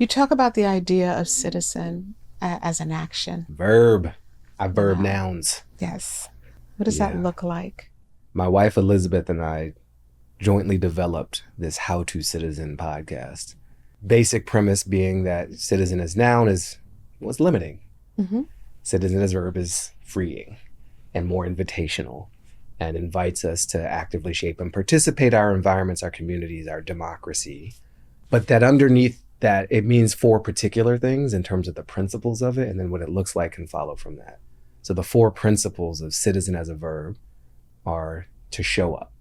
You talk about the idea of citizen as an action. Verb. I verb nouns. Yes. What does that look like? My wife, Elizabeth, and I jointly developed this How to Citizen podcast. Basic premise being that citizen as noun was limiting. Mm-hmm. Citizen as verb is freeing and more invitational and invites us to actively shape and participate our environments, our communities, our democracy. But that underneath that, it means 4 particular things in terms of the principles of it, and then what it looks like can follow from that. So the 4 principles of citizen as a verb are to show up,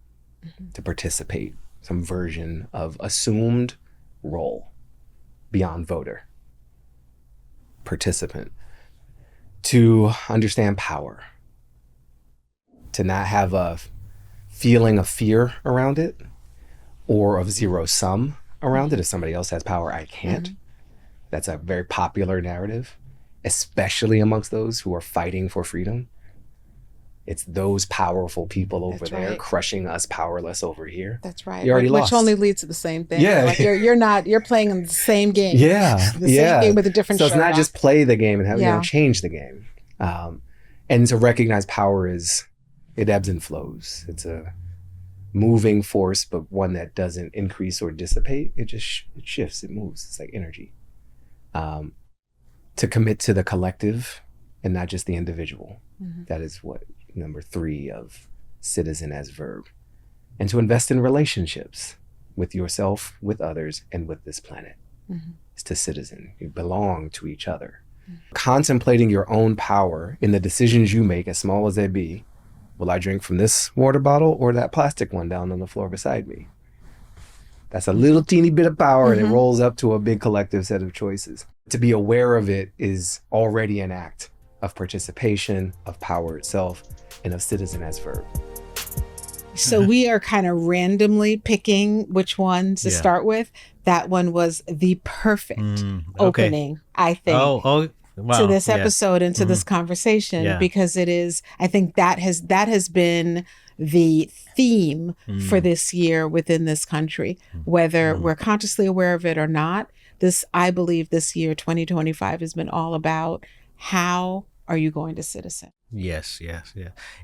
to participate, some version of assumed role beyond voter, participant, to understand power, to not have a feeling of fear around it or of zero sum around it. If somebody else has power, I can't. That's a very popular narrative, especially amongst those who are fighting for freedom. It's those powerful people over there crushing us powerless over here. That's right. You already lost. Which only leads to the same thing. Yeah. Like you're playing in the same game. Yeah. The same game with a different So it's not on. just play the game and have, change the game. And to recognize power it ebbs and flows. It's a moving force, but one that doesn't increase or dissipate. It just it shifts, it moves. It's like energy. To commit to the collective and not just the individual. Mm-hmm. That is what number 3 of citizen as verb. And to invest in relationships with yourself, with others, and with this planet. Mm-hmm. It's to citizen. You belong to each other. Mm-hmm. Contemplating your own power in the decisions you make, as small as they be. Will I drink from this water bottle or that plastic one down on the floor beside me? That's a little teeny bit of power, and it rolls up to a big collective set of choices. To be aware of it is already an act of participation, of power itself, and of citizen as verb. So we are kind of randomly picking which one to start with. That one was the perfect opening, I think. Wow. To this episode and to this conversation, because it is, I think that has been the theme for this year within this country, whether we're consciously aware of it or not. I believe this year, 2025, has been all about how are you going to citizen? Yes.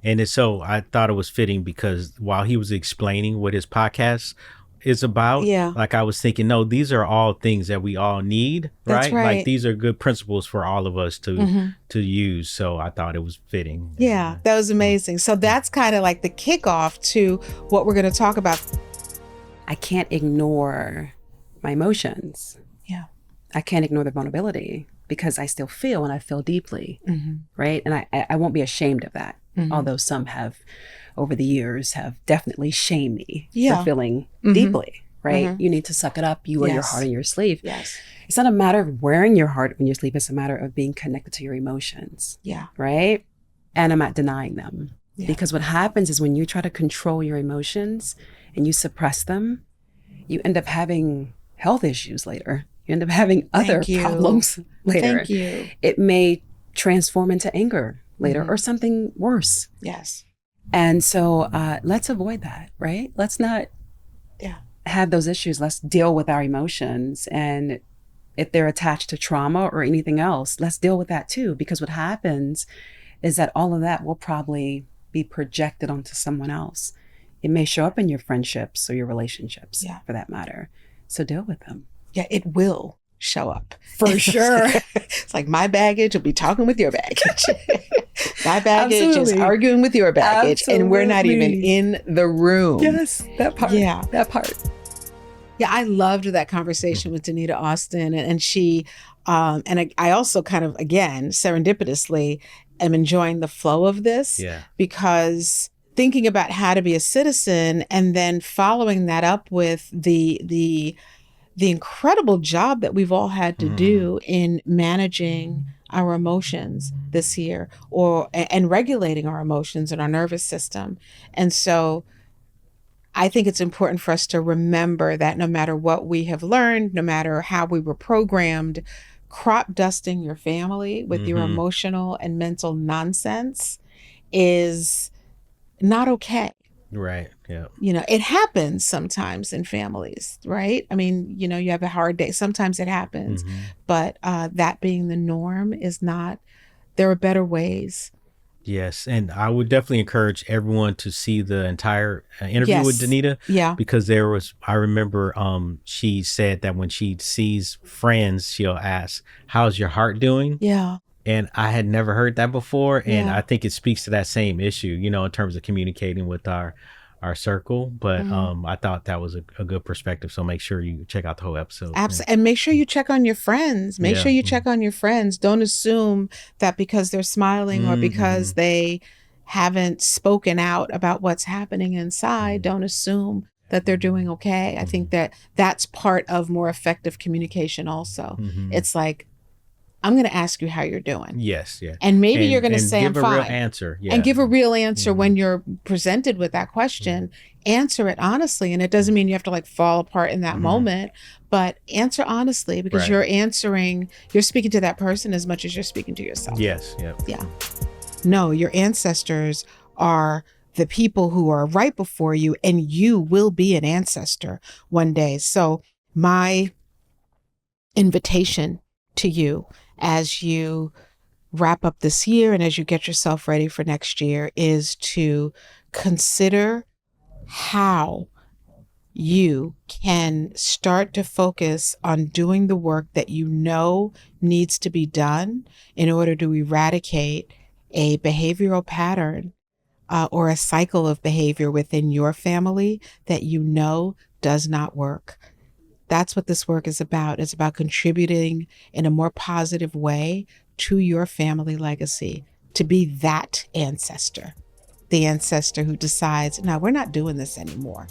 And so I thought it was fitting because while he was explaining what his podcast is about, like I was thinking, no, these are all things that we all need, right? Like these are good principles for all of us to use. So I thought it was fitting. Yeah, that was amazing. So that's kind of like the kickoff to what we're going to talk about. I can't ignore my emotions. Yeah. I can't ignore the vulnerability because I still feel and I feel deeply, right? And I won't be ashamed of that, although some have over the years have definitely shamed me for feeling deeply, right? You need to suck it up. You wear your heart on your sleeve. Yes. It's not a matter of wearing your heart on your sleeve. It's a matter of being connected to your emotions. Yeah. Right? And I'm not denying them. Yeah. Because what happens is when you try to control your emotions and you suppress them, you end up having health issues later. You end up having other problems later. Thank you. It may transform into anger later or something worse. Yes. And so let's avoid that, right? Let's not have those issues. Let's deal with our emotions. And if they're attached to trauma or anything else, let's deal with that too. Because what happens is that all of that will probably be projected onto someone else. It may show up in your friendships or your relationships for that matter. So deal with them. Yeah, it will show up. For sure. It's like my baggage will be talking with your baggage. My baggage is arguing with your baggage. And we're not even in the room. Yes, that part. Yeah. That part. Yeah, I loved that conversation with Danita Austin. And she, and I also kind of, again, serendipitously am enjoying the flow of this. Yeah. Because thinking about how to be a citizen and then following that up with the incredible job that we've all had to do in managing our emotions this year and regulating our emotions and our nervous system. And so I think it's important for us to remember that no matter what we have learned, no matter how we were programmed, crop dusting your family with your emotional and mental nonsense is not okay. Right. Yeah. You know, it happens sometimes in families, right? I mean, you know, you have a hard day. Sometimes it happens, but that being the norm is not, there are better ways. Yes, and I would definitely encourage everyone to see the entire interview with Danita. Yeah. Because I remember she said that when she sees friends, she'll ask, "How's your heart doing?" Yeah. And I had never heard that before. And Yeah. I think it speaks to that same issue, you know, in terms of communicating with our circle. But I thought that was a good perspective. So make sure you check out the whole episode. Absolutely. And make sure you check on your friends. Make sure you check on your friends. Don't assume that because they're smiling or because they haven't spoken out about what's happening inside, don't assume that they're doing okay. I think that that's part of more effective communication also. It's like, I'm going to ask you how you're doing. Yes, yeah. And maybe you're going to say I'm fine. Give a real answer. Yeah. And give a real answer when you're presented with that question. Answer it honestly. And it doesn't mean you have to like fall apart in that moment, but answer honestly because you're speaking to that person as much as you're speaking to yourself. Yes, yeah. Yeah. No, your ancestors are the people who are right before you, and you will be an ancestor one day. So my invitation to you as you wrap up this year and as you get yourself ready for next year is to consider how you can start to focus on doing the work that you know needs to be done in order to eradicate a behavioral pattern or a cycle of behavior within your family that you know does not work. That's what this work is about. It's about contributing in a more positive way to your family legacy, to be that ancestor, the ancestor who decides, no, we're not doing this anymore.